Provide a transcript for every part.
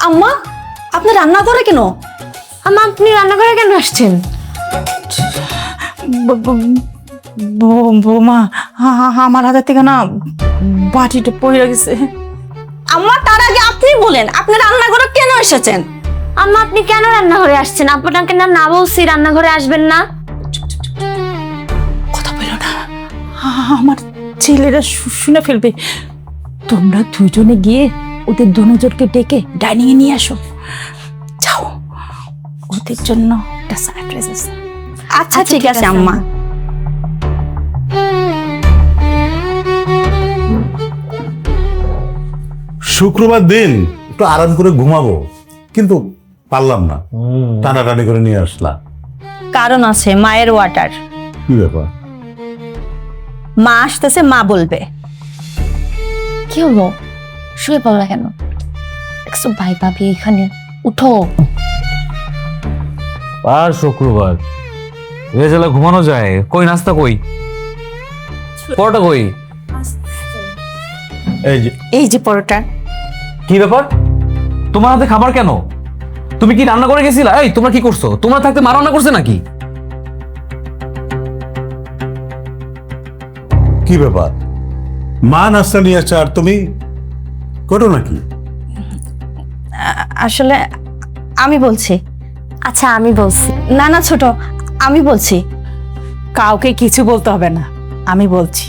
আম্মা, আপনি রান্না করে কেন? আম্মা আপনি রান্নাঘরে কেন আসছেন? বৌমা, আমার হাতের থেকে না বাটিটা পড়ে গেছে। আম্মা, তার আগে আপনি বলেন আপনি রান্না করে কেন এসেছেন? আম্মা আপনি কেন রান্নাঘরে আসছেন? আপনাকে না বলছি রান্নাঘরে আসবেন না। কথা বলো না, আমার ছেলেরা শুনে ফেলবে। তোমরা দুজনে গিয়ে ওদের দুজনকে ডেকে ডাইনিং এ নিয়ে আসো। যাও, ওদের জন্য একটা সারপ্রাইজ আছে। আচ্ছা ঠিক আছে আম্মা। শুক্রবার দিন একটু আরাম করে ঘুমাবো, কিন্তু পারলাম না, টানাটানি করে নিয়ে আসলাম। কারণ আছে, মায়ের ওয়াটার। কি ব্যাপার? মা আসতেছে, মা বলবে। কি হলো? শুয়ে পড়লা কেন? দেখছো ভাই ভাবি এখানে, উঠো। আর শুক্রবার রেজালা ঘুমানো যায়? কই নাস্তা কই? পরোটা কই? এই যে পরোটা। কি ব্যাপার? তোমার হাতে খাবার কেন? তুমি কি রান্না করে গেছিলা? এই তোমরা কি করছো? তোমরা থাকতে মা রান্না করছে নাকি? কি ব্যাপার? মা নাস্তা নিয়ে আসছে আর তুমি করো নাকি? আসলে আমি বলছি। আচ্ছা আমি বলছি। না না ছোট, আমি বলছি। কাউকে কিছু বলতে হবে না, আমি বলছি।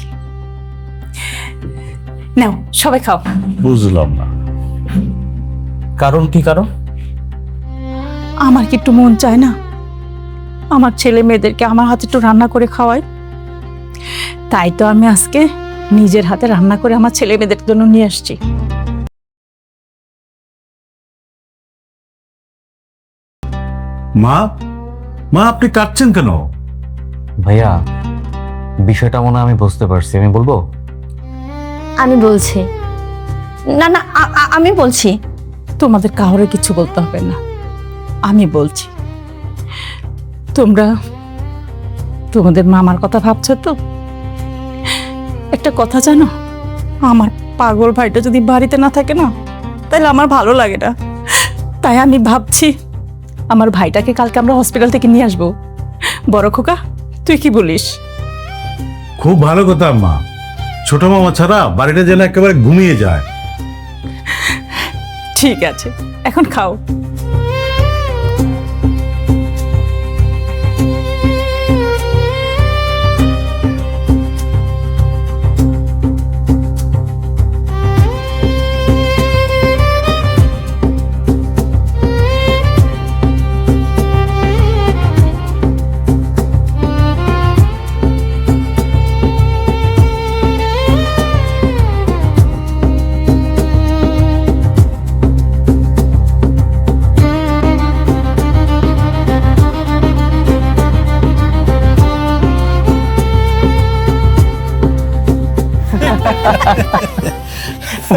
নাও সবাই খাও। বুঝলাম না। কারণ কি কারণ? আমার কি একটু মন চায় না আমার ছেলে মেয়েদেরকে আমার হাতে একটু রান্না করে খাওয়াই? তাই তো আমি আজকে নিজের হাতে রান্না করে আমার ছেলে মেয়েদের জন্য নিয়ে আসছি। মা, মা আপনি কাঁদছেন কেন? ভাইয়া বিষয়টা মনে হয় আমি বুঝতে পারছি, আমি বলবো? আমি বলছি। না না, আমি বলছি। তোমাদের কাউরে কিছু বলতে হবে না, আমি বলছি। তোমরা তোমাদের মামার কথা ভাবছো তো? একটা কথা জানো, আমার পাগল ভাইটা যদি বাড়িতে না থাকে না, তাহলে আমার ভালো লাগে না। তাই আমি ভাবছি আমার ভাইটাকে কালকে আমরা হসপিটাল থেকে নিয়ে আসবো। বড় খোকা, তুই কি বলিস? খুব ভালো কথা মা। ছোট মামা ছাড়া বাড়িটা যেন একেবারে ঘুমিয়ে যায়। ঠিক আছে, এখন খাও।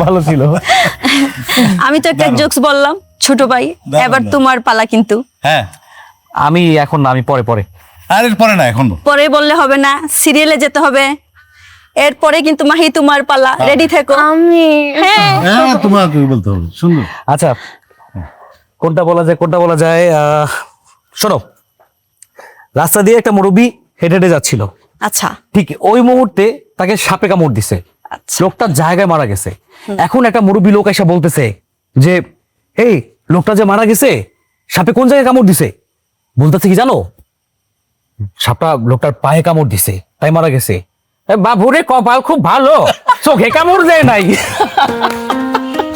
ভালো ছিল। আমি তো একটা জোকস বললাম ছোট ভাই, এবার তোমার পালা কিন্তু। হ্যাঁ, আমি এখন না, আমি পরে পরে। আর এরপরে না, এখন পরে বললে হবে না, সিরিয়ালে যেতে হবে। এরপরে কিন্তু মাহি তোমার পালা, রেডি থেকো। আমি হ্যাঁ, হ্যাঁ তোমাকে বলতে হবে। সুন্দর। আচ্ছা কোনটা বলা যায়, কোনটা বলা যায়? শোনো, রাস্তা দিয়ে একটা মুরব্বি হেঁটে হেঁটে যাচ্ছিল। আচ্ছা ঠিক ওই মুহূর্তে তাকে সাপে কামড় দিছে। আচ্ছা। লোকটা জায়গায় মারা গেছে। এখন একটা মুরব্বী লোক এসে বলতেছে যে এই লোকটা যে মারা গেছে সাপে কোন জায়গায় কামড় দিছে? বলতেছে কি জানো? সাপটা লোকটার পায়ে কামড় দিছে, তাই মারা গেছে। বাবুরে কপাল খুব ভালো, চোখে কামড় দেয় নাই।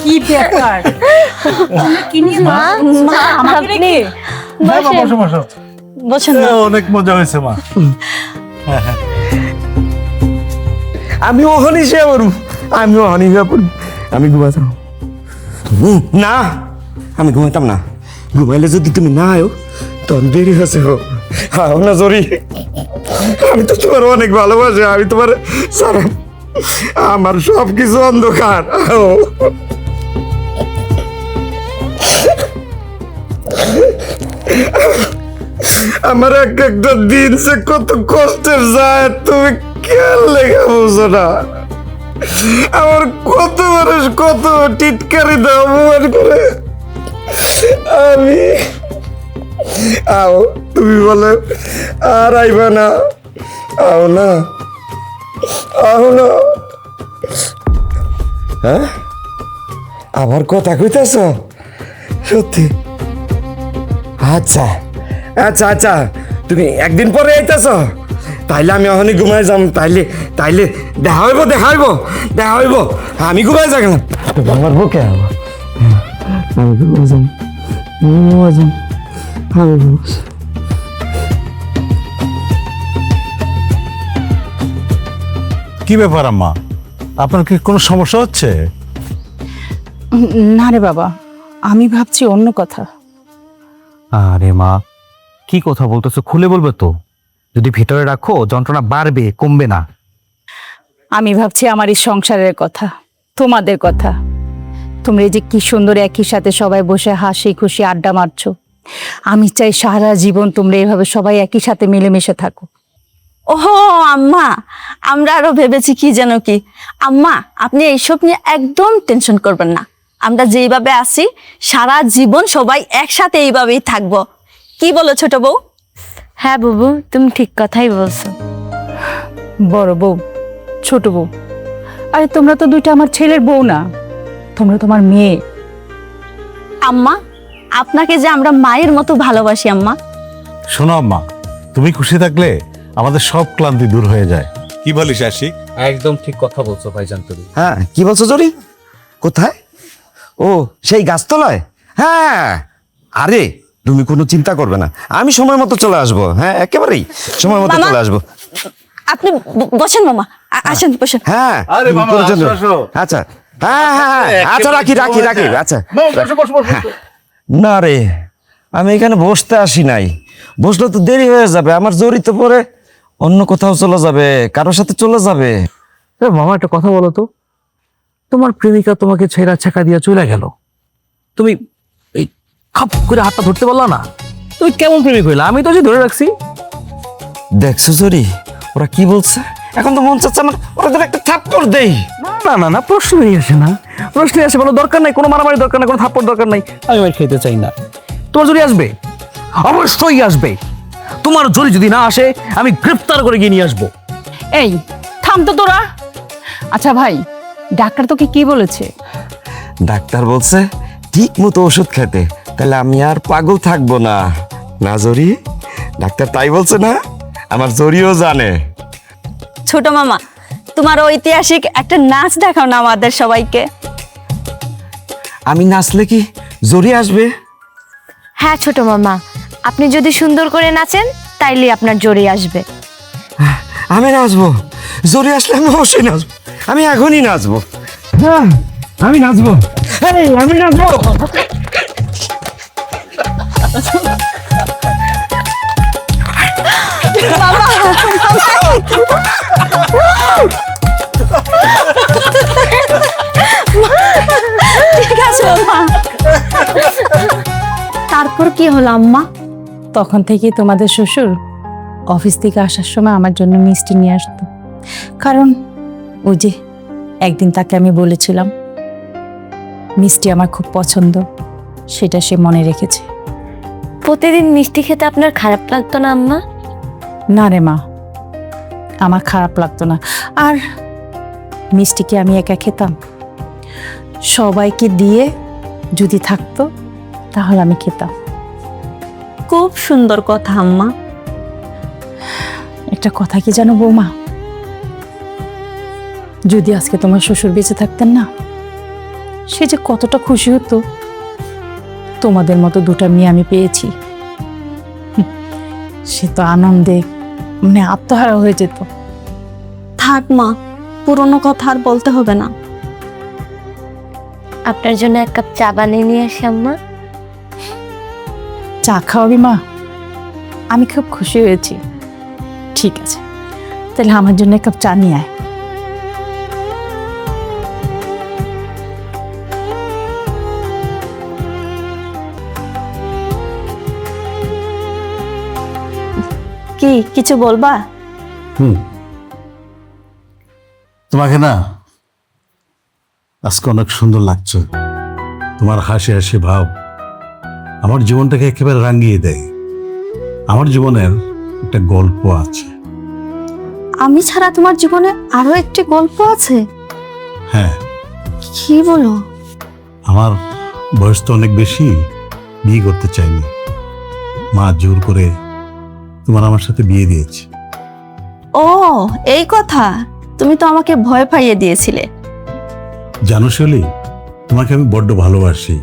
কি ব্যাপার? আপনি হ্যাঁ, মা, বসো বসো। বসেন না। অনেক মজা হয়েছে মা। আমি ওখানে শুয়ে পড়ব, আমি ওখানে শুয়ে পড়ব, আমি ঘুমাতাম না, আমি ঘুমাতাম না। ঘুমাইলে যদি তুমি না আয়ো তখন দেরি হয়েছে হোক না জরি। আমি তো তোমার অনেক ভালোবাসি, আমি তোমার সারা আমার সব কিছু অন্ধকার। আমার এক একটা দিন সে কত কষ্টের যায়, তুমি কেন লেখা বুঝো না? আমার কত মানুষ কত টিটকারি দাও অপমান করে, আও তুমি বলে আর আইবা না, আও না, আও না। হ্যাঁ, আবার কথা কইতেছ সত্যি? আচ্ছা আচ্ছা আচ্ছা, তুমি একদিন পরে আইতেছ, তাইলে আমি ওখানে ঘুমাই যাম। তাইলে তাইলে দেখা হইব, দেখা হইব, দেখা হইব। আমি ঘুমাই যাই গেলাম, আমার বুকে আমি ঘুমাই যাম, ঘুমাই যাম, আমি ঘুমাই যাম। কি ব্যাপার আম্মা, আপনার কি কোনো সমস্যা হচ্ছে? না রে বাবা, আমি ভাবছি অন্য কথা। আরে মা, কি কথা বলতেছো খুলে বলবে তো? যদি ভিতরে রাখো যন্ত্রণা বাড়বে, কমবে না। আমি ভাবছি আমার এই সংসারের কথা, তোমাদের কথা। তোমরা এই যে কি সুন্দর একই সাথে সবাই বসে হাসি খুশি আড্ডা মারছো, আমি চাই সারা জীবন তোমরা এইভাবে সবাই একই সাথে মিলেমিশে থাকো। ওহো আম্মা, আমরা আরো ভেবেছি কি যেন কি। আম্মা, আপনি এইসব নিয়ে একদম টেনশন করবেন না। আমরা যেইভাবে আছি সারা জীবন সবাই একসাথে এইভাবেই থাকবো। কি বলো ছোট বউ? হ্যাঁ বুবু, তুমি ঠিক কথাই বলছো। বড় বউ, ছোট বউ, আরে তোমরা তো দুইটা আমার ছেলের বউ না, তোমরা তোমার মেয়ে। আম্মা, আপনাকে যে আমরা মায়ের মতো ভালোবাসি আম্মা। শোনো আম্মা, তুমি খুশি থাকলে আমাদের সব ক্লান্তি দূর হয়ে যায়। কি বলিস আশিক? একদম ঠিক কথা বলছো ভাইজান তুমি। হ্যাঁ, কি বলছো জরি? কোথায়? ও সেই গাছতলায়? হ্যাঁ, আরে তুমি কোনো চিন্তা করবে না, আমি সময় মতো চলে আসবো। হ্যাঁ, একেবারেই সময় মতো মামা, চলে আসবো। আপনি বসেন মামা, আসেন বসেন। হ্যাঁ, আরে তুমি মামা, কোনো চিন্তা- আসো, আসো। আচ্ছা, হ্যাঁ হ্যাঁ হ্যাঁ, আচ্ছা রাখি রাখি রাখি, আচ্ছা। হ্যাঁ। না রে, আমি এখানে বসতে আসি নাই, বসলে তো দেরি হয়ে যাবে, আমার জরি তো পরে অন্য কোথাও চলে যাবে, কারোর সাথে চলে যাবে। এ মামা, একটা কথা বলো তো, তোমার প্রেমিকা তোমাকে ছেঁড়া ছেঁকা দিয়ে চলে গেল, তুমি এই খাপ করে হাতটা ধরতে পারলা না? তুমি কেমন প্রেমিক হইলা? আমি তো যে ধরে রাখছি। দেখছো জরি, ওরা কি বলছে? এখন তো মন চাচ্ছে আমার ওরা ধরে একটা থাপ্পড় দেই। না না না, প্রশ্নই আসে না, প্রশ্নই আসে বলো। দরকার নাই, কোনো মারামারি দরকার নাই, কোনো থাপ্পড় দরকার নাই। আমি মার খেতে চাই না। তোমার জরি আসবে, অবশ্যই আসবে। তোমার জরি যদি না আসে, আমি গ্রেফতার করে গিয়ে নিয়ে আসবো। এই থাম তো তোরা। আচ্ছা ভাই, ডাক্তার তোকে কি বলেছে? ডাক্তার বলছে ঠিক মতো ওষুধ খেতে, তাহলে আমি আর পাগল থাকবো না। না জরি, ডাক্তার তাই বলছে না? আমার জরিও জানে। ছোট মামা, তোমার ঐতিহাসিক একটা নাচ দেখাও না আমাদের সবাইকে। আমি নাচলে কি জরি আসবে? হ্যাঁ ছোট মামা, আপনি যদি সুন্দর করে নাচেন তাইলে আপনার জোরে আসবে। আমি নাচবো, জরি আসলে আমি অবশ্যই নাচবো, আমি এখনই নাচবো। হ্যাঁ, আমি নাচবো, এই, আমি নাচবো। ঠিক আছে মামা। তারপর কি হলো আম্মা? তখন থেকে তোমাদের শ্বশুর অফিস থেকে আসার সময় আমার জন্য মিষ্টি নিয়ে আসতো, কারণ ওই যে একদিন তাকে আমি বলেছিলাম মিষ্টি আমার খুব পছন্দ, সেটা সে মনে রেখেছে। প্রতিদিন মিষ্টি খেতে আপনার খারাপ লাগতো না আম্মা? না রে মা, আমার খারাপ লাগতো না। আর মিষ্টিকে আমি একা খেতাম? সবাইকে দিয়ে যদি থাকতো তাহলে আমি খেতাম। খুব সুন্দর কথা আম্মা। একটা কথা কি জানো বৌমা, যদি আজকে তোমার শ্বশুর বেঁচে থাকতেন না, সে যে কতটা খুশি হতো। তোমাদের মতো দুটা মেয়ে আমি পেয়েছি, সে তো আনন্দে মানে আত্মহারা হয়ে যেত। থাক মা, পুরনো কথা আর বলতে হবে না। আপনার জন্য এক কাপ চা বানিয়ে নিয়ে আসি আম্মা। চা খাওয়াবি মা? আমি খুব খুশি হয়েছি। ঠিক আছে, তাহলে আমার জন্য এক কাপ চা নিয়ে আয়। কি কিছু বলবা? তোমাকে না আজকে অনেক সুন্দর লাগছে। তোমার হাসি হাসি ভাব আমার জীবনটাকে একেবারে রাঙিয়ে দেয়। আমার জীবনের একটা গল্প আছে। আমি ছাড়া তোমার জীবনে আরো একটি গল্প আছে? হ্যাঁ, কি বলো? আমার বয়স তো অনেক বেশি, বিয়ে করতে চাইনি, মা জোর করে তোমার আমার সাথে বিয়ে দিয়েছে। ও, এই কথা। তুমি তো আমাকে ভয় পাইয়ে দিয়েছিলে। জানো শিউলি, তোমাকে আমি বড্ড ভালোবাসি।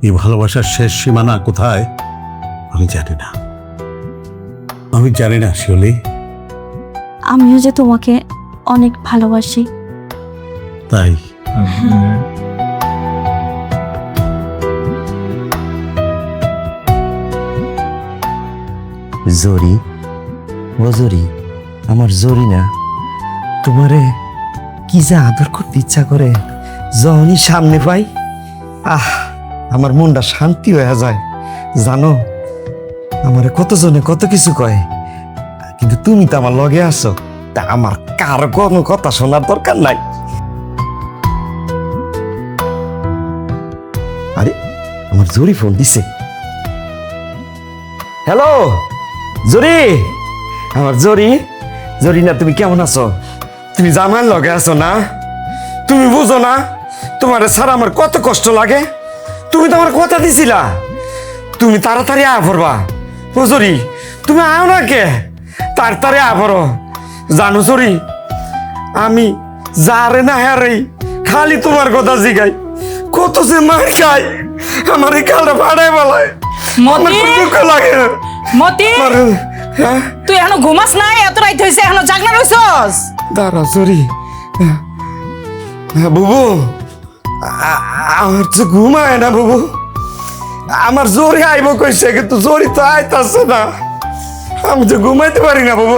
এই ভালোবাসার শেষ সীমানা কোথায় আমি জানি না, আমি জানি না শিউলি। আমিও যে তোমাকে অনেক ভালোবাসি। তাই জরি, ও জরি, আমার জরি না, তোমারে কি যে আদর করতে ইচ্ছা করে যখনই সামনে পাই, আমার মনটা শান্তি হয়ে যায়। জানো, আমারে কতজনে কত কিছু কয়, কিন্তু তুমি তো আমার লগে আছো, তা আমার কারো কোনো কথা শোনার দরকার নাই। আরে, আমার জরি ফোন দিছে। হ্যালো জরি, আমার জরি, জরি না, তুমি কেমন আছো? তুমি জামার লগে আছো না? তুমি বুঝো না তোমার ছাড়া আমার কত কষ্ট লাগে? তুমি তো আমার কথা দিছিলা তুমি তাড়াতাড়ি আয়া পড়বা। ও জরি, তুমি আও না কে? তাড়াতাড়ি আয়া পড়ো। জানো জরি, আমি যারে না হারে খালি তোমার কথা জিগাই, কত যে মার খাই, আমার এই কালটা ফাড়াই বলায়, আমার খুব দুঃখ লাগে। মতি, হ্যাঁ, তুই এখনো ঘুমাস নাই? এত রাইত হয়েছে, এখনো জাগনা রইছস? দাঁড়া জরি। বুবু, আমার তো ঘুমায় না বুবু, আমার জোরে আইব কইছে, কিন্তু জোরি তো আইতাছে না, আমি তো ঘুমাইতে পারি না বুবু।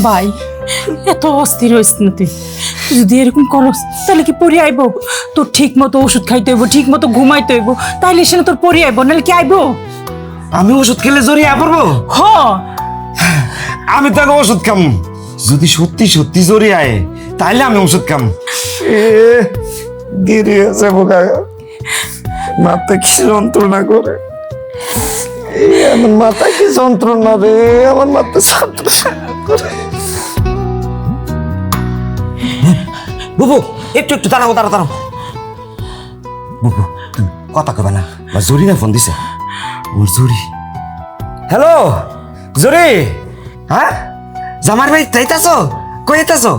ভাই, এত অস্থির হইস না তুই। তুই যদি এরকম করস তাহলে কি পরি আইব? তোর ঠিক মতো ওষুধ খাইতে হইব, ঠিক মতো ঘুমাইতে হইব, তাইলে সে তোর পরি আইব, নাহলে কি আইব? আমি ওষুধ খেলে জোরে আয় পড়বো? হ, আমি তাকে ওষুধ খাম, যদি সত্যি সত্যি জোরে আয় তাইলে আমি ওষুধ খাম। দেরি আছে বোকা, মাথা কি যন্ত্রণা করে, আমার মাথা কি যন্ত্রণা রে, আমার মাথা যন্ত্রণা করে। বুবু, একটু একটু দাঁড়াও, দাঁড়াও, দাঁড়াও। বুবু, তুমি কথা কবে না, জরি না ফোন দিছে, ওর জরি। হ্যালো জরি, হ্যাঁ জামার ভাই যাইতাছো? কই যাইতাছো?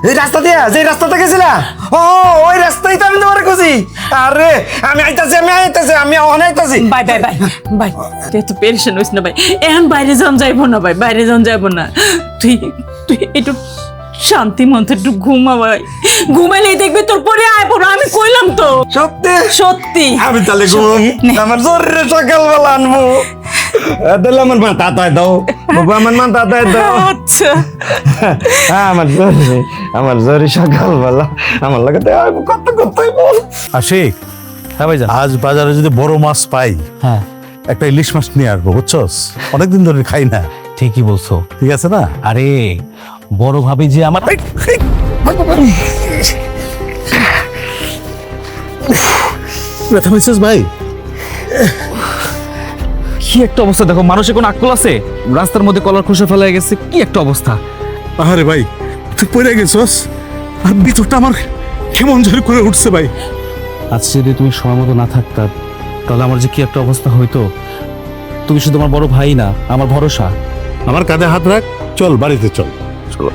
এই রাস্তা দিয়া, যে রাস্তাতে গেছিলা, ও ওই রাস্তাই তো আমি তোমার খুঁজি। আরে আমি আইতাছি, আমি আইতাছি। ভাই ভাই ভাই ভাই, তুই এত পেরেশান হইস না ভাই, এখন বাইরে যান যাইবো না ভাই, বাইরে যান যাইবো না। তুই তুই একটু শান্তি মন্ত্রে একটু ঘুমা ভাই, ঘুমাইলেই দেখবি তোর পরে আয় পড়ো, আমি কইলাম তো। সত্যি? সত্যি। আমি তাহলে ঘুম, আমার জরুরি সকালবেলা আনবো। তাহলে আমার মা তাতায় দাও বাবা, আমার মা তাতায় দাও। আচ্ছা, হ্যাঁ, আমার জরুরি সকালবেলা আমার লাগে কত কথা বল। আশিক, হ্যাঁ ভাইজান। আজ বাজারে যদি বড় মাছ পাই, হ্যাঁ, একটা ইলিশ মাছ নিয়ে আসবো, বুঝছস? অনেকদিন ধরে খাই না। ঠিকই বলছো। ঠিক আছে না? আরে বড় ভাবি যে আমার ব্যথা পেয়েছিস ভাই? কি একটা অবস্থা দেখো, মানুষের কোনো আকল আছে? রাস্তার মধ্যে কলার খোসা ফেলা গেছে, কি একটা অবস্থা। আরে ভাই, তুই পড়ে গেছস, আর ভিতরটা আমার কেমন জোরে করে উঠছে ভাই। আজ যদি তুমি সময় মতো না থাকতা, তাহলে আমার যে কি একটা অবস্থা হইতো। তুমি শুধু আমার বড় ভাই না, আমার ভরসা। আমার কাঁধে হাত রাখ, চল বাড়িতে চল। চলো।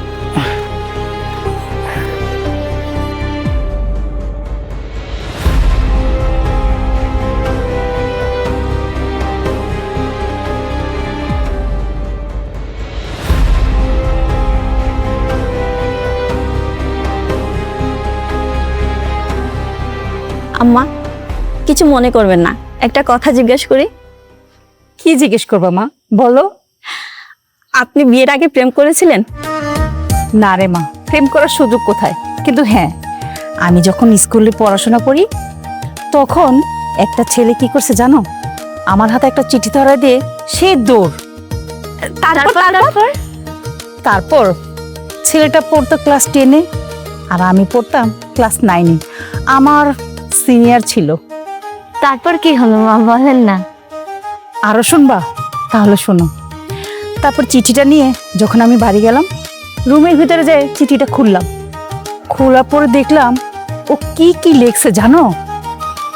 আম্মা, কিছু মনে করবেন না, একটা কথা জিজ্ঞেস করি। কি জিজ্ঞেস করবা মা, বলো। আপনি বিয়ের আগে প্রেম করেছিলেন? না রে মা, প্রেম করার সুযোগ কোথায়? কিন্তু হ্যাঁ, আমি যখন স্কুলে পড়াশোনা করি তখন একটা ছেলে কি করছে জানো, আমার হাতে একটা চিঠি ধরা দিয়ে সে দৌড়। তারপর ছেলেটা পড়তো ক্লাস 10-এ আর আমি পড়তাম ক্লাস 9-এ। আমার সিনিয়র ছিল। তারপর কি হলো মা, বলেন না। আরো শুনবা? তাহলে শোনো, তারপর চিঠিটা নিয়ে যখন আমি বাড়ি গেলাম, রুমের ভিতরে যে চিঠিটা খুললাম, খোলার পরে দেখলাম ও কি কি লেখছে জানো?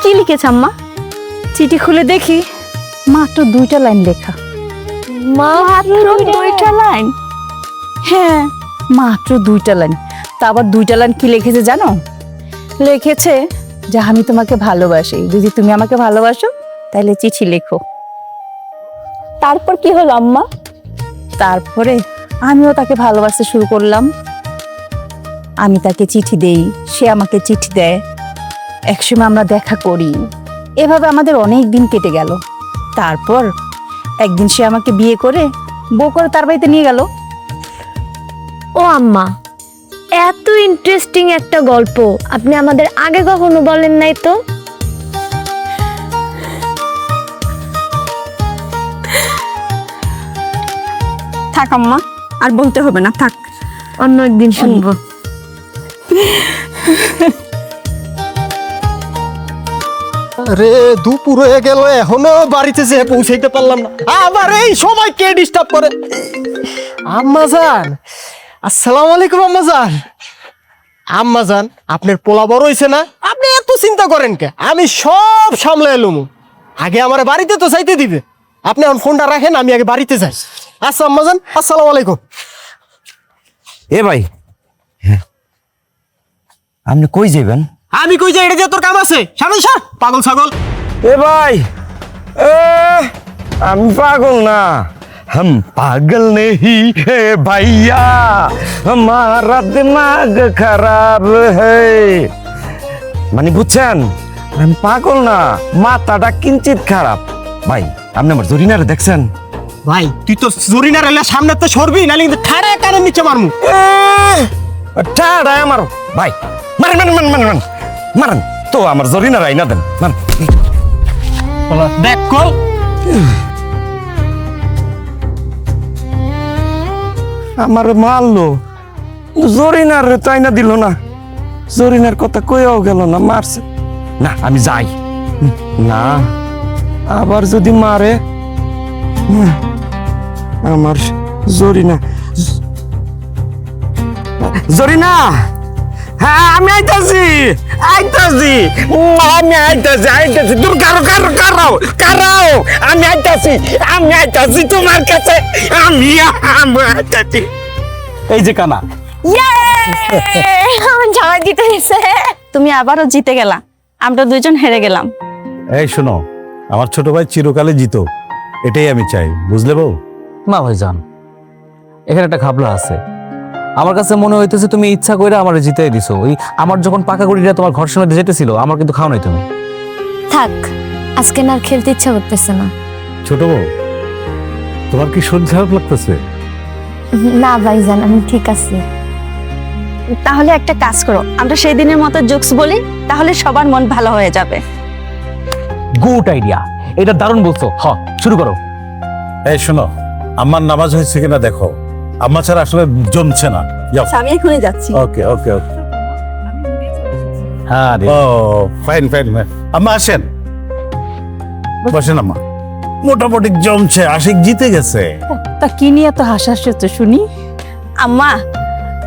কি লিখেছে আম্মা? চিঠি খুলে দেখি মাত্র 2টা লাইন লেখা। মাত্র 2টা লাইন? হ্যাঁ, মাত্র 2টা লাইন। তা আবার 2টা লাইন কি লিখেছে জানো? লিখেছে যে আমি তোমাকে ভালোবাসি, যদি তুমি আমাকে ভালোবাসো তাহলে চিঠি লেখো। তারপর কি হলো আম্মা? তারপরে আমিও তাকে ভালোবাসতে শুরু করলাম। আমি তাকে চিঠি দেই, সে আমাকে চিঠি দেয়, একসময় আমরা দেখা করি। এভাবে আমাদের অনেক দিন কেটে গেল। তারপর একদিন সে আমাকে বিয়ে করে বউ করে তার বাড়িতে নিয়ে গেল। ও আম্মা, এত ইন্টারেস্টিং একটা গল্প আপনি আমাদের আগে কখনো বলেন নাই তো। থাক আম্মা, আর বলতে হবে না, থাক, অন্য একদিন শুনবো। আরে দুপুর হয়ে গেল, এখনো বাড়িতে যে পৌঁছাইতে পারলাম না। আবার এই সময় কে ডিস্টার্ব করে? আম্মাজান, আসসালামু আলাইকুম আম্মাজান। আম্মাজান, আপনার পোলা বড় হইছে না, আপনি এত চিন্তা করেন কে? আমি সব সামলে এলুম। আগে আমার বাড়িতে তো যাইতে দিবে। আপনি এখন ফোনটা রাখেন, আমি আগে বাড়িতে যাই। আচ্ছা আম্মাজান, আসসালামু আলাইকুম। এ ভাই, হ্যাঁ, আপনি কই যাবেন? আমি কই যাই, এটা দিয়ে তোর কাম আছে? সামনে সর, পাগল ছাগল। এ ভাই, আমি পাগল না, हम पागल नहीं है भैया, हमारा दिमाग खराब है। মানে বুঝছেন, আমি পাগল না, মাথাটা কিঞ্চিত খারাপ। ভাই, আপনি আমার জরিনারে দেখছেন? ভাই তুই তো জরিনা রেলা সামনে তো সরবি, নালে কিন্তু ঠাড়া কানের নিচে মারমু। ঠাড়ায় আমার ভাই, মারেন মারেন মারেন মারেন মারেন মারেন তো, আমার জরিনার আইনা দেন, মারেন। দেখ কল, আমার মারলো, জরিনার তো আইনা দিল না, জরিনার কথা কইও গেল না, মারছে না। আমি যাই না, আবার যদি মারে, আমার জরিনা, জরিনা, হ্যাঁ আমি আইতাছি, আইতাছি, আমি আইতাছি, আইতাছি, তুমি কারো কারো কারাও কারাও, আমি আইতাছি তোমার কাছে, আমি আইতাছি। এই যে কানা, জামাই দিতে এসে তুমি আবারও জিতে গেলা, আমরা 2জন হেরে গেলাম। এই শোনো, আমার ছোট ভাই চিরকালে জিতো, এটাই আমি চাই, বুঝলে বউ? না ভাইজান, এখানে একটা ঘাবলা আছে। আমার কাছে মনে হইতেছে তুমি ইচ্ছা করে আমার জিতাই দিছো। ওই আমার যখন পাকা গুড়িটা তোমার ঘর সামনে যেতেছিল, আমার কিন্তু খাও নাই তুমি। থাক, আজকে না আর খেলতে ইচ্ছা করতেছে না। ছোট বউ, তোমার কি শরীর খারাপ লাগতেছে? না ভাইজান, আমি ঠিক আছি। তাহলে একটা কাজ করো, আমরা সেই দিনের মতো জোকস বলি, তাহলে সবার মন ভালো হয়ে যাবে। গুড আইডিয়া, এটা দারুণ বলছো। হ, শুরু করো। এই শোনো, আমার নামাজ হয়েছে কিনা দেখো, আম্মা ছাড়া আসলে জমছে না। যাও। আমি এখনই যাচ্ছি। ওকে ওকে ওকে। হ্যাঁ ও ফাইন ফাইন ফাইন। আম্মা আসেন, বসেন আম্মা। মোটামুটি জমছে, আশিক জিতে গেছে। তা কি নিয়ে এত হাসাহাসি হচ্ছে শুনি? আম্মা,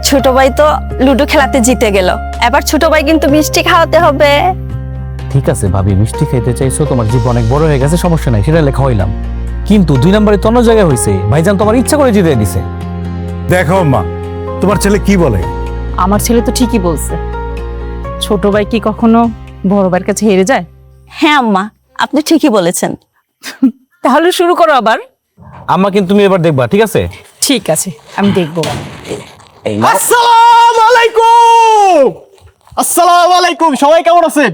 ছোট ভাই তো লুডো খেলাতে জিতে গেল, এবার ছোট ভাই কিন্তু মিষ্টি খাওয়াতে হবে। ঠিক আছে ভাবি, মিষ্টি খাইতে চাইছো, তোমার জীবন অনেক বড় হয়ে গেছে, সমস্যা নাই, সেটা লেখা হইলাম। কিন্তু 2 নম্বরে তো অন্য জায়গায় হয়েছে। ভাইজান তোমার ইচ্ছা করে জিতে দিছে। দেখো আম্মা, তোমার ছেলে কি বলে? আমার ছেলে তো ঠিকই বলছে, ছোট ভাই কি কখনো বড় ভাইয়ের কাছে হেরে যায়? হ্যাঁ আম্মা, আপনি ঠিকই বলেছেন। তাহলে শুরু করো আবার। আম্মা কিন্তু তুমি এবার দেখবা, ঠিক আছে? ঠিক আছে, আমি দেখবো। এই নাও। আসসালামু আলাইকুম। আসসালামু আলাইকুম, সবাই কেমন আছেন?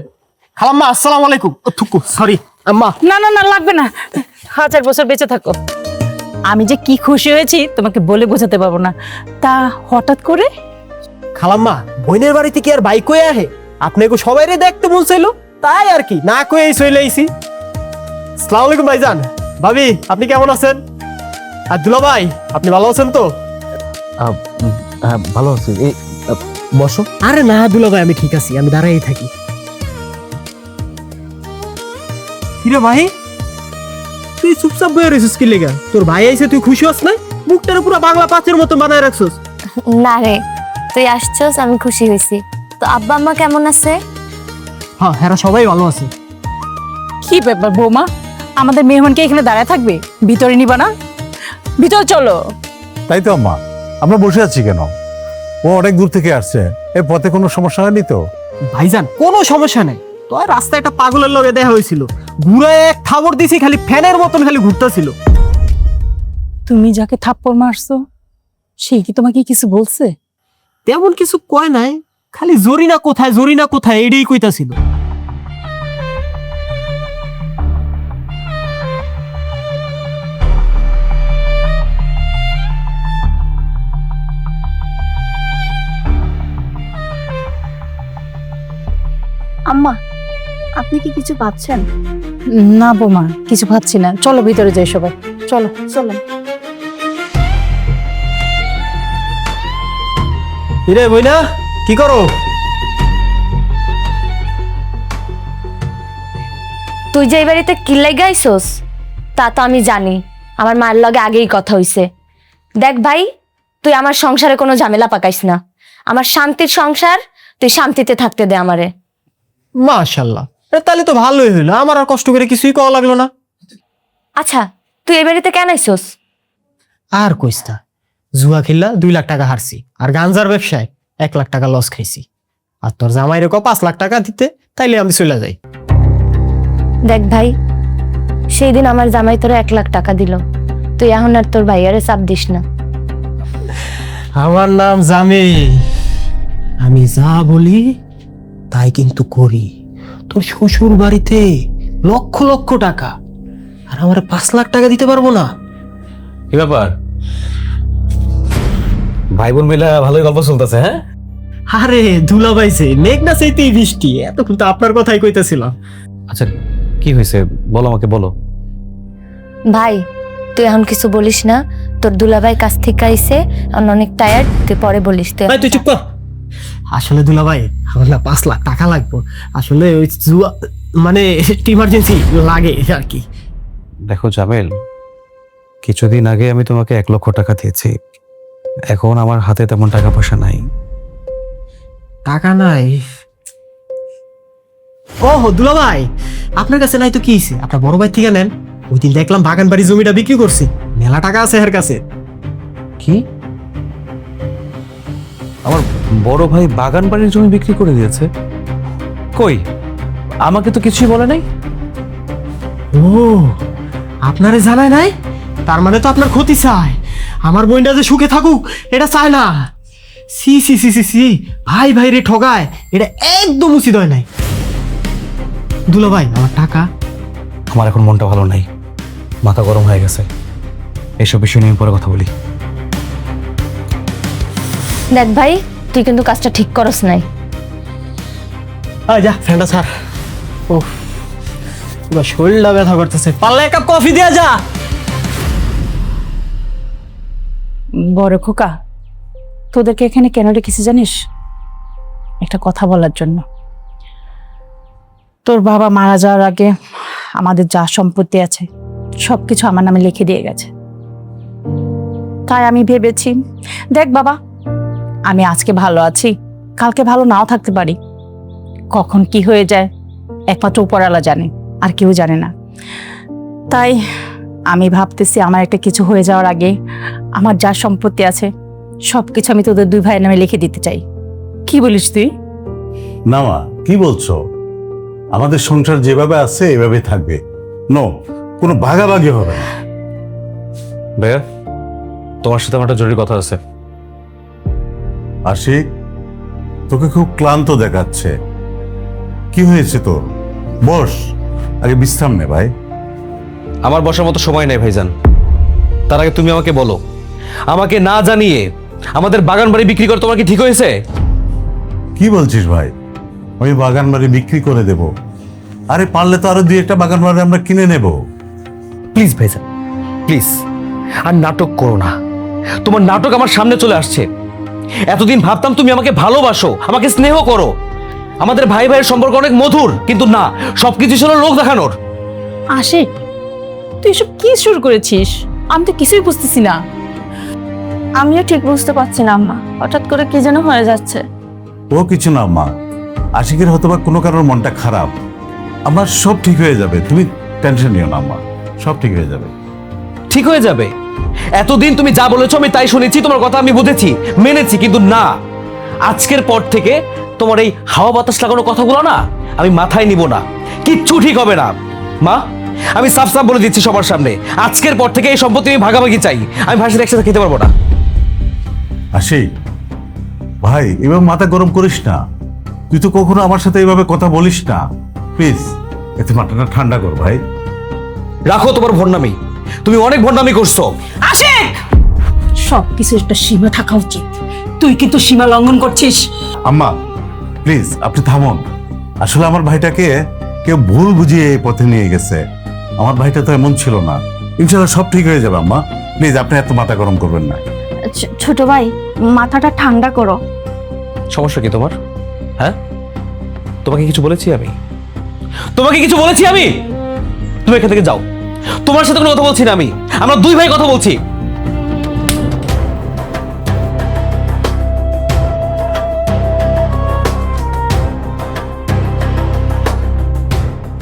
খালাম্মা আসসালামু আলাইকুম। থুকু সরি আম্মা। না না না, লাগবে না, 1000 বছর বেঁচে থাকো। আমি যে কি খুশি হয়েছি তোমাকে বলে বোঝাতে পারবো না। তা হঠাৎ করে? খালাম্মা, বোনের বাড়িতে কি আর বাইক কয়ে আহে? আপনাকে সবাইরে দেখতে মন চাইলো, তাই আর কি, না কয়েই চলে আইছি। আসসালামু আলাইকুম ভাইজান। ভাবি, আপনি কেমন আছেন? আর দুলা ভাই, আপনি ভালো আছেন তো? হ্যাঁ, ভালো আছি। এই বসো। আরে না দুলা ভাই, আমি ঠিক আছি, আমি দাঁড়াই থাকি। কিরে ভাই, তুই চুপচাপ বয়ে রয়েছিস কি লেগা? তোর ভাই আইছে, তুই খুশি হস নাই? মুখটারে পুরো বাংলা পাঁচের মতো বানায় রাখছস। না রে, তুই আসছস, আমি খুশি হয়েছি। তো আব্বা আম্মা কেমন আছে? হ্যাঁ, হেরা সবাই ভালো আছে। কি ব্যাপার বৌমা, আমাদের মেহমানকে এখানে দাঁড়ায় থাকবে? ভিতরে নিবা না? ভিতরে চলো। তাই তো আম্মা, আমরা বসে আছি কেন? ও অনেক দূর থেকে আসছে, এর পথে কোনো সমস্যা হয়নি তো? ভাইজান, কোনো সমস্যা নেই। তো রাস্তায় একটা পাগলের লগে দেখা হয়েছিল, ঘুরায় এক থাবড় দিছি, খালি ফ্যানের মতন খালি ঘুরতেছিল। তুমি যাকে থাপ্পড় মারছো সে কি তোমাকে কিছু বলছে? তেমন কিছু কয় নাই, খালি জরিনা কোথায়, জরিনা কোথায় এটাই কইতাছিল। আম্মা, আপনি কি কিছু ভাবছেন? না বৌমা, কিছু ভাবছি না, চলো ভিতরে যাই সবাই, চলো। চলেন। রে বইনা, কি করো? তুই যে এই বাড়িতে কি লাগা আইছস তা তো আমি জানি। আমার মার লগে আগেই কথা হইছে। দেখ ভাই, তুই আমার সংসারে কোনো ঝামেলা পাকাইস না। আমার শান্তির সংসার, তুই শান্তিতে থাকতে দে আমারে। মাশাআল্লাহ, তাহলে তো ভালোই হইলো, আমার আর কষ্ট করে কিছুই করা লাগলো না। আচ্ছা, তুই এই বাড়িতে কেন আইছস? আর কইস না, জুয়া খেললা 2 লাখ টাকা হারছি, আর গাঞ্জার ব্যবসায় 1 লাখ টাকা লস খাইছি। আর তোর জামাইরে 5 লাখ টাকা দিতে, তাইলে আমি চলে যাই। দেখ ভাই, সেই দিন আমার জামাই তোরা 1 লাখ টাকা দিল, তুই এখন আর তোর ভাইয়ারে চাপ দিস না। আমার নাম জামি, আমি যা বলি তাই কিন্তু করি। তোর শ্বশুর বাড়িতে লক্ষ লক্ষ টাকা, আর আমার 5 লাখ টাকা দিতে পারবো না? কি ব্যাপার, ভাই বোন মিলে ভালোই গল্প চলতেছে? হ্যাঁ, আরে ধুলা পাইছে, মেঘ না চাইতেই বৃষ্টি, এতক্ষণ তো আপনার কথাই কইতেছিলাম। আচ্ছা কি হয়েছে বলো, আমাকে বলো। ভাই, তুই এখন কিছু বলিস না, তোর দুলাভাই কাছ থেকে আইছে, অনেক টায়ার্ড, তুই পরে বলিস। তুই তুই চুপ কর। আসলে দুলা ভাই, আমার না 5 লাখ টাকা লাগবে, আসলে ওই জুয়া মানে ইমার্জেন্সি লাগে আর কি। দেখো জামেল, কিছুদিন আগে আমি তোমাকে 1 লক্ষ টাকা দিয়েছি, এখন আমার হাতে তেমন টাকা পয়সা নাই। টাকা নাই? ও দুলা ভাই, আপনার কাছে নাই তো কি হইছে, আপনার বড় ভাই থেকে নেন। ওই দিন দেখলাম বাগান বাড়ি জমিটা বিক্রি করছে, মেলা টাকা আছে এর কাছে। কি? আমার বড় ভাই বাগান বাড়ির জমি বিক্রি করে দিয়েছে? কই, আমাকে তো কিছুই বলে নাই। ও, আপনারে জানায় নাই? তার মানে তো আপনার ক্ষতি চায়। আমার বোনটা যে সুখে থাকুক এটা চায় না। সি সি সি সি সি, ভাই ভাই রে ঠগায়, এটা একদম উচিত হয় নাই। দুলা ভাই, আমার টাকা। আমার এখন মনটা ভালো নাই, মাথা গরম হয়ে গেছে, এসব বিষয় নিয়ে পরে কথা বলি। দেখ ভাই, তুই কিন্তু কাজটা ঠিক করস নাই। আয় যা, ফ্যানটা ছাড়। ও, পুরো শরীরটা ব্যথা করতেছে, পারলে 1 কাপ কফি দেয়া যা। বড় খোকা, তোদেরকে এখানে কেন রেখেছি জানিস? একটা কথা বলার জন্য। তোর বাবা মারা যাওয়ার আগে আমাদের যা সম্পত্তি আছে সবকিছু আমার নামে লিখে দিয়ে গেছে। তাই আমি ভেবেছি, দেখ বাবা, আমি আজকে ভালো আছি, কালকে ভালো নাও থাকতে পারি। কখন কি হয়ে যায় একমাত্র উপরওয়ালা জানে, আর কেউ জানে না। তাই আমি ভাবতেছি আমার একটা কিছু হয়ে যাওয়ার আগে আমার যা সম্পত্তি আছে সবকিছু আমি তোদের 2 ভাইয়ের নামে লিখে দিতে চাই। কি বলিস তুই? না মা, কি বলছো? আমাদের সংসার যেভাবে আছে এভাবে থাকবে, নো কোনো ভাগাভাগি হবে না। ভাইয়া, তোমার সাথে আমার একটা জরুরি কথা আছে। আশিক, তোকে খুব ক্লান্ত দেখাচ্ছে, কি হয়েছে তোর? বস, আগে বিশ্রাম নে ভাই। আমার বসার মতো সময় নেই ভাইজান, তার আগে তুমি আমাকে বলো, আমাকে না জানিয়ে আমাদের বাগান বাড়ি বিক্রি করে তোমার কি ঠিক হয়েছে? কি বলছিস ভাই? আমি বাগান বাড়ি বিক্রি করে দেব? আরে পারলে তো আরো 2-1টা বাগান বাড়ি আমরা কিনে নেব। প্লিজ ভাইজান, প্লিজ, আর নাটক করো না। তোমার নাটক আমার সামনে চলে আসছে। এতদিন ভাবতাম তুমি আমাকে ভালোবাসো, আমাকে স্নেহ করো, আমাদের ভাই ভাইয়ের সম্পর্ক অনেক মধুর, কিন্তু না, সবকিছু ছিল লোক দেখানোর। আশিক, তুই এসব কি শুরু করেছিস? আমি তো কিছুই বুঝতেছি না। আমিও ঠিক বুঝতে পারছি না আম্মা, হঠাৎ করে কি যেন হয়ে যাচ্ছে। ও কিছু না মা, আশিকের হয়তো বা কোনো কারোর মনটা খারাপ। আমার সব ঠিক হয়ে যাবে, তুমি টেনশন নিও না মা, সব ঠিক হয়ে যাবে। ঠিক হয়ে যাবে? এতদিন তুমি যা বলেছো আমি তাই শুনেছি, তোমার কথা আমি বুঝেছি, মেনেছি, কিন্তু না, আজকের পর থেকে তোমার এই হাওয়া বাতাস লাগানো কথাগুলো না আমি মাথায় নিব না, কিচ্ছু ঠিক হবে না। মা, আমি সাফ সাফ বলে দিচ্ছি সবার সামনে, আজকের পর থেকে এই সম্পত্তি আমি ভাগাভাগি চাই, আমি ভাইয়ের সাথে একসাথে খেতে পারবো না। আশিক ভাই, এভাবে মাথা গরম করিস না, তুই তো কখনো আমার সাথে এইভাবে কথা বলিস না, প্লিজ একটু মাথাটা ঠান্ডা কর ভাই। রাখো তোমার ভণ্ডামি, তুমি অনেক ভণ্ডামি করছো। আশিক, সব কিছু একটা সীমা থাকা উচিত। তুই কিন্তু সীমা লঙ্ঘন করছিস। আম্মা প্লিজ আপনি থামুন, আসলে আমার ভাইটাকে কেউ ভুল বুঝিয়ে এই পথে নিয়ে গেছে, আমার ভাইটা তো এমন ছিল না, ইনশাল্লাহ সব ঠিক হয়ে যাবে আম্মা, প্লিজ আপনি এত মাথা গরম করবেন না। ছোট ভাই, মাথাটা ঠান্ডা করো। সমস্যা কি তোমার? হ্যাঁ, তোমাকে কিছু বলেছি আমি? তোমাকে কিছু বলেছি আমি? তুমি এখান থেকে যাও, তোমার সাথে কোনো কথা বলছি না আমি, আমরা দুই ভাই কথা বলছি।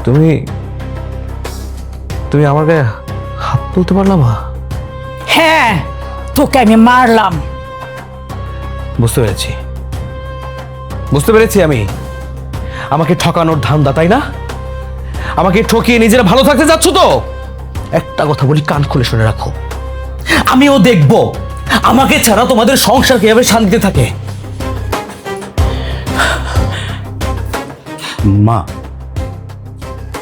তুমি তুমি আমার গায়ে হাত তুলতে পারলাম? হ্যাঁ, তোকে আমি মারলাম। বুঝতে পেরেছি, বুঝতে পেরেছি আমি, আমাকে ঠকানোর ধান্দা, তাই না? আমাকে ঠকিয়ে নিজেরা ভালো থাকতে যাচ্ছ তো? একটা কথা বলি, কান খুলে শুনে রাখো, আমিও দেখব আমাকে ছাড়া তোমাদের সংসার কিভাবে শান্তিতে থাকে। মা,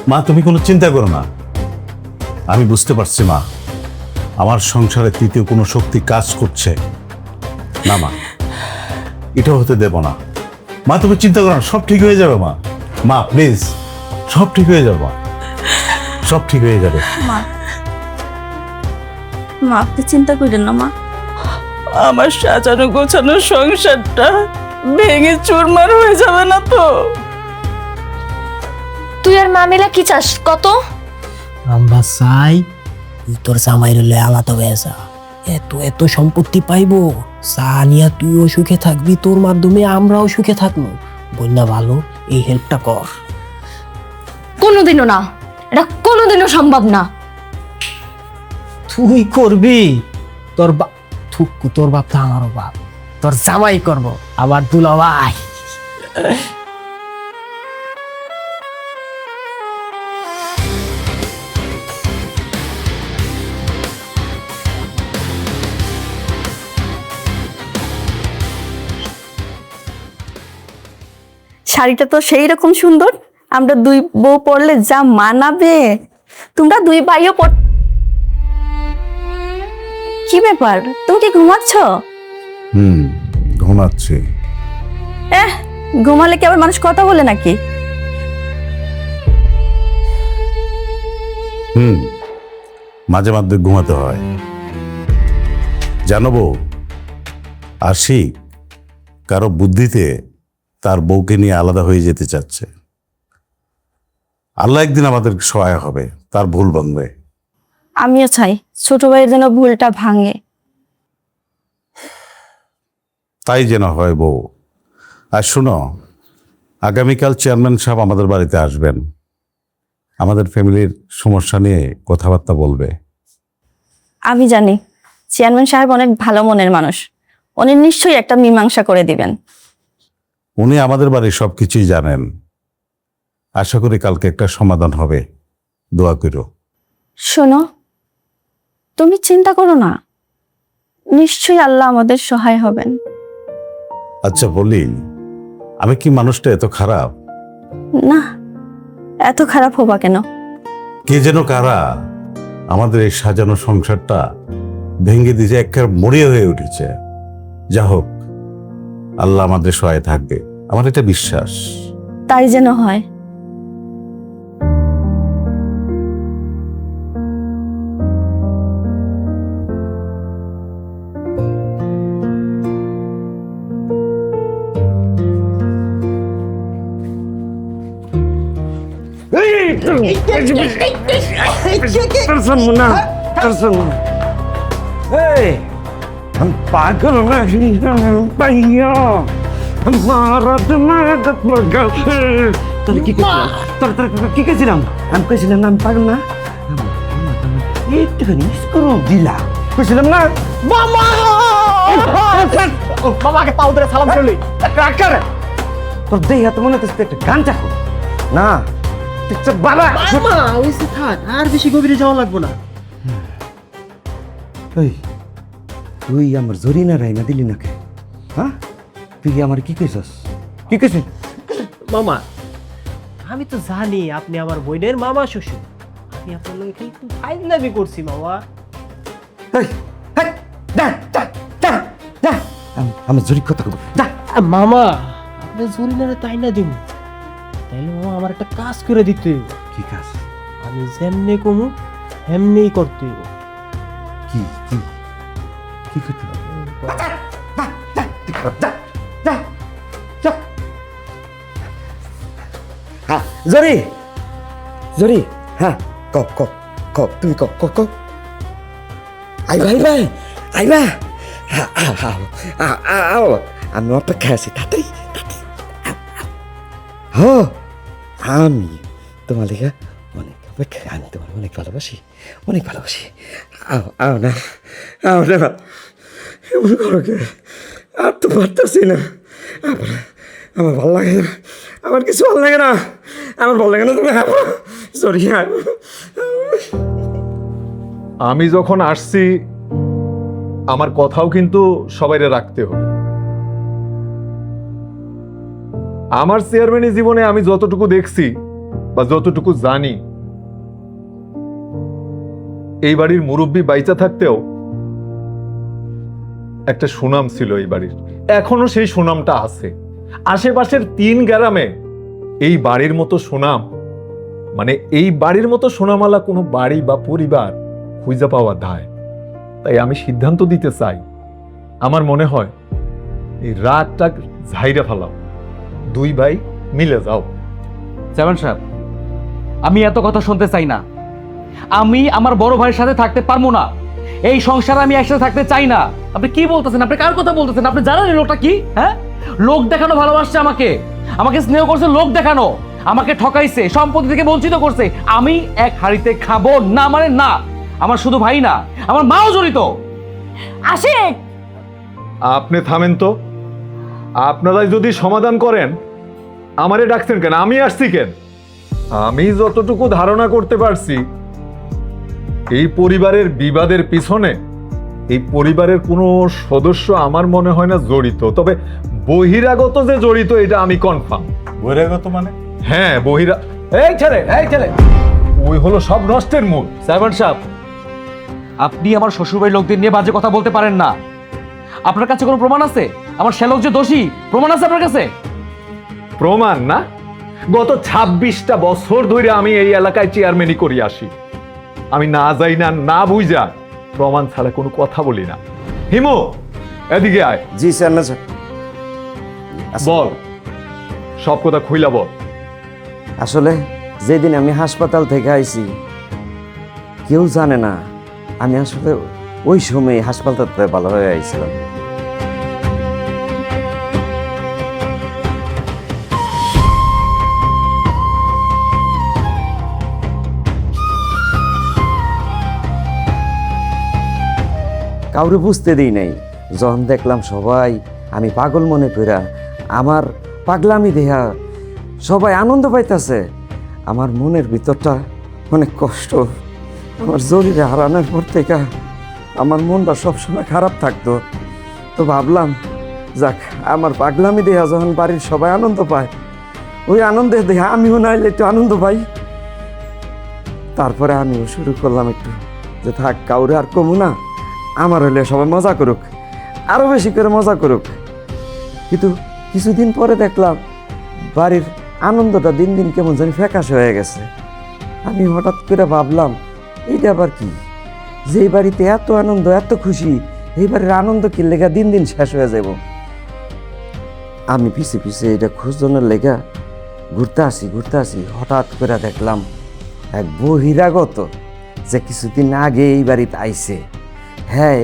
মা তুমি কোনো চিন্তা করো না, আমি বুঝতে পারছি মা, আমার সংসারে তৃতীয় কোনো শক্তি কাজ করছে না মা, এটা হতে দেব না। মা তুমি চিন্তা করো না, সব ঠিক হয়ে যাবে মা, মা প্লিজ, সব ঠিক হয়ে যাবে মা, সব ঠিক হয়ে যাবে। মা, আপনি চিন্তা করেন না মা। আমার সাজানো গোছানো সংসারটা ভেঙে চুরমার হয়ে যাবে না তো? তুই আর মামিলা কি চাস কত? আমরা চাই তুই তোর জামাইর হলে আলাদা হয়ে যা, এত এত সম্পত্তি পাইবো, চা নিয়া তুইও সুখে থাকবি, তোর মাধ্যমে আমরাও সুখে থাকবো। বল না ভালো, এই হেল্পটা কর। কোনোদিনও না, এটা কোনোদিনও সম্ভব না। তুই করবি? তোর বাপ থুকু, তোর বাপ তো আমারও বাপ, তোর জামাই করবো, আবার দুলা ভাই। শাড়িটা তো সেই রকম সুন্দর, আমরা দুই বউ পরলে যা মানাবে। তোমরা দুই ভাইও পর। কি ব্যাপার, তুমি কি ঘুমাচ্ছ? ঘুমাচ্ছি। ঘুমালে কি আবার মানুষ কথা বলে নাকি? মাঝে মাঝে ঘুমাতে হয় জানো বউ। আশিক কারো বুদ্ধিতে তার বউকে নিয়ে আলাদা হয়ে যেতে চাচ্ছে, আল্লাহ একদিন আমাদের সহায় হবে, তার ভুল ভাঙবে। আমিও চাই ছোট ভাইয়ের যেন ভুলটা ভাঙে। তাই যেন হয় বউ। আর শোনো, আগামীকাল চেয়ারম্যান সাহেব আমাদের বাড়িতে আসবেন, আমাদের ফ্যামিলির সমস্যা নিয়ে কথাবার্তা বলবে। আমি জানি চেয়ারম্যান সাহেব অনেক ভালো মনের মানুষ, উনি নিশ্চয়ই একটা মীমাংসা করে দিবেন। উনি আমাদের বাড়ির সবকিছুই জানেন, আশা করি কালকে একটা সমাধান হবে, দোয়া করো। শোনো, তুমি চিন্তা করো না, নিশ্চয়ই আল্লাহ আমাদের সহায় হবেন। আচ্ছা বলি, আমি কি মানুষটা এত খারাপ? না, এত খারাপ হবা কেন? কে যেন কারা আমাদের এই সাজানো সংসারটা ভেঙে দিয়েছে, একেবারে মরিয়া হয়ে উঠেছে। যা হোক, আল্লাহ আমাদের সহায় থাকবে, আমার এটা বিশ্বাস। তাই যেন হয়। না এই हम पागल ना पाइया हमारा दिमाग पागल তোর কি কইছিলাম তোর কি কইছিলাম আমি কইছিলাম না আমি পাগল না একটুখানি মিস করো দিলা কইছিলাম না মামা মামাকে পাও ধরে সালাম করলি কাকার তোর দেহ হাতে মনে হচ্ছে একটা গান চাকো না তুই বাবা মামা ওইসে থাক আর বেশি গভীরে যাওয়া লাগবো না ওই তুই আমার জরিনা রাইনা দিলি না কে হ্যাঁ তুই আমার কি কইছস কি কইছিস মামা আমি তো জানি আপনি আমার বোনের মামা শ্বশুর আমি আপনার লোক একটু ফাইজলামি করছি মামা এই এই যা যা যা যা আমার জরি কথা কব যা মামা আপনি জরিনারে তাই না দিন তাইলে মামা আমার একটা কাজ করে দিতে হইব। কি কাজ আমি যেমনি কমু হেমনিই করতে হইব। কি কি কি করতে হবে যা যা যা হ্যাঁ জরি জরি হ্যাঁ কপ কপ কপ তুমি কপ কপ কপ আইবা আইবা আইবা আও আমি অপেক্ষায় আছি তাড়াতাড়ি হো আমি তোমার লেখা অনেক অপেক্ষা আমি তোমার অনেক ভালোবাসি আও আও না এমন করো কে আর তো পারতেছি না আমার ভালো লাগে না আমার কিছু ভালো লাগে না আমার ভালো লাগে না তুমি সরি আমি যখন আসছি আমার কথাও কিন্তু সবাইরে রাখতে হবে। আমার চেয়ারম্যানের জীবনে আমি যতটুকু দেখছি বা যতটুকু জানি, এই বাড়ির মুরব্বী বাইচা থাকতেও একটা সুনাম ছিল এই বাড়ির, এখনো সেই সুনামটা আছে। আশেপাশের 3 গ্রামে এই বাড়ির মতো সুনাম, মানে এই বাড়ির মতো সুনামালা কোনো বাড়ি বা পরিবার খুঁজে পাওয়া দায়। তাই আমি সিদ্ধান্ত দিতে চাই, আমার মনে হয় এই রাতটা ঝাইরা ফেলাও, 2 ভাই মিলে যাও। চেয়ারম্যান সাহেব, আমি এত কথা শুনতে চাই না। আমি আমার বড় ভাইয়ের সাথে থাকতে পারবো না, এই সংসারে আমি একসাথে থাকতে চাই না। আপনি কি বলতেছেন? আপনি কার কথা বলতেছেন? আপনি জানেন এই লোকটা কি? হ্যাঁ, লোক দেখানো ভালোবাসছে আমাকে, আমাকে স্নেহ করছে লোক দেখানো, আমাকে ঠকাইছে, সম্পত্তি থেকে বঞ্চিত করছে। আমি এক হাড়িতে খাবো না মানে না। আমার শুধু ভাই না, আমার মাও জড়িত। আশিক, আপনি থামেন তো। আপনারাই যদি সমাধান করেন, আমারে ডাকছেন কেন? আমি আসছি কেন? আমি যতটুকু ধারণা করতে পারছি, এই পরিবারের বিবাদের পিছনে এই পরিবারের কোনো সদস্য আমার মনে হয় না জড়িত, তবে বহিরাগত যে জড়িত এটা আমি কনফার্ম। বহিরাগত মানে? হ্যাঁ, এই ছেলে ওই হলো সব নষ্টের মূল। চেয়ারম্যান সাহেব, আপনি আমার শ্বশুরবাড়ির লোকদের নিয়ে বাজে কথা বলতে পারেন না। আপনার কাছে কোনো প্রমাণ আছে আমার সে লোক যে দোষী? প্রমাণ আছে আপনার কাছে? প্রমাণ না? গত 26টা বছর ধরে আমি এই এলাকায় চেয়ারম্যানই করি আসি। আমি না যাই না, না বুঝা প্রমাণ ছাড়া কোনো কথা বলি না। হিমু, এদিকে আয়, জি চেয়ারম্যান স্যার। বল, সব কথা খুইলা বল। আসলে যেদিন আমি হাসপাতাল থেকে আইছি কেউ জানে না আমি আসলে ওই সময় হাসপাতাল থেকে ভালো হয়ে আইছিলাম। কাউরে বুঝতে দিই নাই। যখন দেখলাম সবাই আমি পাগল মনে কইরা আমার পাগলামি দেহা সবাই আনন্দ পাইতাছে, আমার মনের ভিতরটা অনেক কষ্ট। আমার জরিরে হারানোর পর থেকে আমার মনটা সবসময় খারাপ থাকতো। তো ভাবলাম যাক, আমার পাগলামি দেহা যখন বাড়ির সবাই আনন্দ পায়, ওই আনন্দের দেহা আমিও নাইলে একটু আনন্দ পাই। তারপরে আমিও শুরু করলাম একটু যে থাক, কাউরে আর কমু না, আমার হলে সবাই মজা করুক, আরো বেশি করে মজা করুক। কিন্তু কিছুদিন পরে দেখলাম বাড়ির আনন্দটা দিন দিন কেমন জানি ফ্যাকাশ হয়ে গেছে। আমি হঠাৎ করে ভাবলাম এইটা আবার কি, যেই বাড়িতে এত আনন্দ এত খুশি, এই বাড়ির আনন্দ কি লেগা দিন দিন শেষ হয়ে যাব। আমি পিছে পিছে এটা খোঁজনের লেগা ঘুরতে আসি, হঠাৎ করে দেখলাম এক বহিরাগত যে কিছুদিন আগে এই বাড়িতে আইছে, হ্যাঁ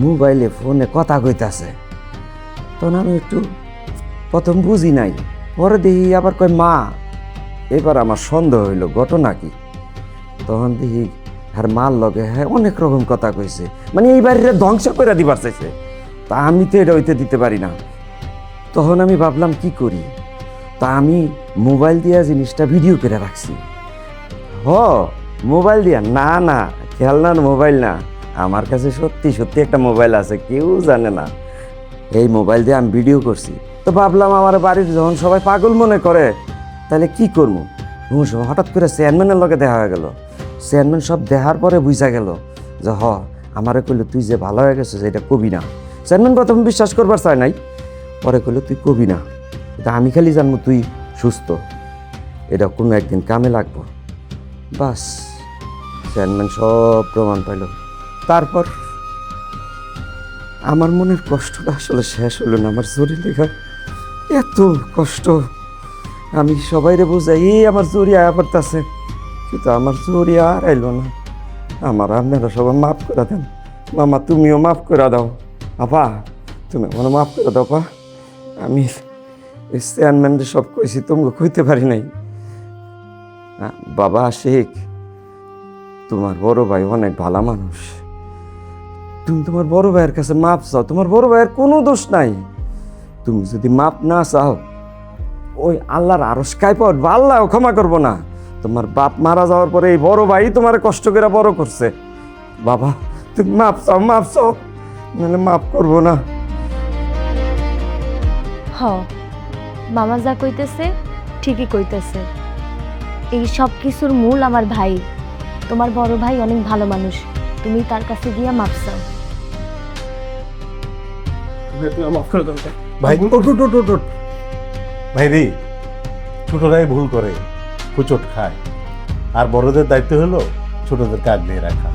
মোবাইলে ফোনে কথা কইতাছে। তখন আমি একটু প্রথম বুঝি নাই, পরে দেখি আবার কয় মা। এবার আমার সন্দেহ হইল ঘটনা কি। তখন দেখি আর মার লগে হ্যাঁ অনেক রকম কথা কইছে, মানে এই বাড়িটা ধ্বংস করে দিবার চাইছে। তা আমি তো এটা হইতে দিতে পারি না। তখন আমি ভাবলাম কি করি, তা আমি মোবাইল দিয়া জিনিসটা ভিডিও করে রাখছি। মোবাইল দিয়া না, না খেলনার মোবাইল না, আমার কাছে সত্যি সত্যি একটা মোবাইল আছে, কেউ জানে না। এই মোবাইল দিয়ে আমি ভিডিও করছি। তো ভাবলাম আমার বাড়ির যখন সবাই পাগল মনে করে তাহলে কি করবো। হঠাৎ করে চেয়ারম্যানের লগে দেখা হয়ে গেল। চেয়ারম্যান সব দেখার পরে বুঝা গেল যে আমারে কইলো তুই যে ভালো হয়ে গেছিস এটা কবি না। চেয়ারম্যান প্রথম বিশ্বাস করবার চায় নাই, পরে কইলো তুই কবি না, এটা আমি খালি জানবো তুই সুস্থ, এটা কোনো একদিন কামে লাগবো। বাস চেয়ারম্যান সব প্রমাণ পাইল। তারপর আমার মনের কষ্টটা আসলে শেষ হলো না। আমার জরি লেখা এত কষ্ট, আমি সবাইরে বুঝাই আমার জরি আয়া পড়তেছে, কিন্তু আমার জরি আর আইলো না। আমার আপনারা সবাই মাফ করে দেন। মামা তুমিও মাফ করে দাও। আপা তুমি আমার মাফ করে দাও। পা আমি চেয়ারম্যানদের সব কইছি, তোমাকে কইতে পারি নাই। বাবা শেখ, তোমার বড় ভাই অনেক ভালো মানুষ, তুমি তোমার বড় ভাইয়ের কাছে মাপ চাও। তোমার বড় ভাইয়ের কোনো দোষ নাই। তুমি যদি মাপ না চাও, ওই আল্লাহর আরশ কাঁপা পড়বে, আল্লাহও ক্ষমা করবো না। তোমার বাপ মারা যাওয়ার পরে এই বড় ভাই তোমার কষ্ট করে বড় করছে। বাবা তুমি মাপ চাও, মাপ চাও, নাহলে মাপ করবো না। মামা যা কইতেছে ঠিকই কইতেছে। এই সব কিছুর মূল আমার ভাই। তোমার বড় ভাই অনেক ভালো মানুষ, তুমি তার কাছে গিয়া মাপ চাও। ভাই ভাই রে, ছোটরাই ভুল করে, কুচট খায়, আর বড়দের দায়িত্ব হলো ছোটদেরকে আগলিয়ে রাখা।